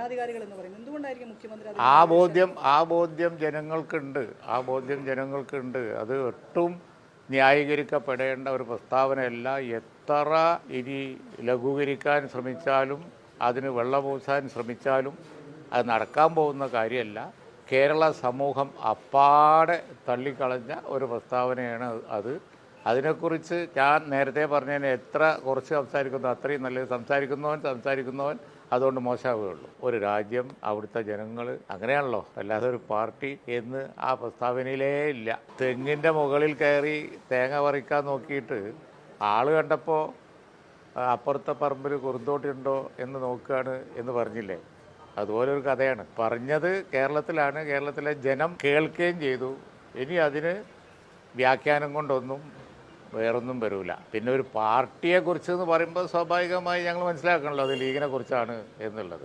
ഭരണാധികാരികൾ എന്ന് പറയുന്നത്. എന്തുകൊണ്ടായിരിക്കും മുഖ്യമന്ത്രി ആ ബോധ്യം ജനങ്ങൾക്കുണ്ട്. അത് ഒട്ടും ന്യായീകരിക്കപ്പെടേണ്ട ഒരു പ്രസ്താവനയല്ല. എത്ര ഇനി ലഘൂകരിക്കാൻ ശ്രമിച്ചാലും അതിന് വെള്ളപൂശാൻ ശ്രമിച്ചാലും അത് നടക്കാൻ പോകുന്ന കാര്യമല്ല. കേരള സമൂഹം അപ്പാടെ തള്ളിക്കളഞ്ഞ ഒരു പ്രസ്താവനയാണ് അത്. അതിനെക്കുറിച്ച് ഞാൻ നേരത്തെ പറഞ്ഞതിന് എത്ര കുറച്ച് സംസാരിക്കുന്നു അത്രയും നല്ലത്. സംസാരിക്കുന്നവൻ അതുകൊണ്ട് മോശമാവുകയുള്ളൂ. ഒരു രാജ്യം, അവിടുത്തെ ജനങ്ങൾ, അങ്ങനെയാണല്ലോ. അല്ലാതെ ഒരു പാർട്ടി എന്ന് ആ പ്രസ്താവനയിലേ ഇല്ല. തെങ്ങിൻ്റെ മുകളിൽ കയറി തേങ്ങ പറിക്കാൻ നോക്കിയിട്ട് ആൾ കണ്ടപ്പോൾ അപ്പുറത്തെ പറമ്പിൽ കുറുന്തോട്ടിയുണ്ടോ എന്ന് നോക്കുകയാണ് എന്ന് പറഞ്ഞില്ലേ? അതുപോലൊരു കഥയാണ് പറഞ്ഞത്. കേരളത്തിലെ ജനം കേൾക്കുകയും ചെയ്തു. ഇനി അതിന് വ്യാഖ്യാനം കൊണ്ടൊന്നും വേറൊന്നും വരില്ല. പിന്നെ ഒരു പാർട്ടിയെക്കുറിച്ച് എന്ന് പറയുമ്പോൾ സ്വാഭാവികമായി ഞങ്ങൾ മനസ്സിലാക്കണമല്ലോ അത് ലീഗിനെ കുറിച്ചാണ് എന്നുള്ളത്.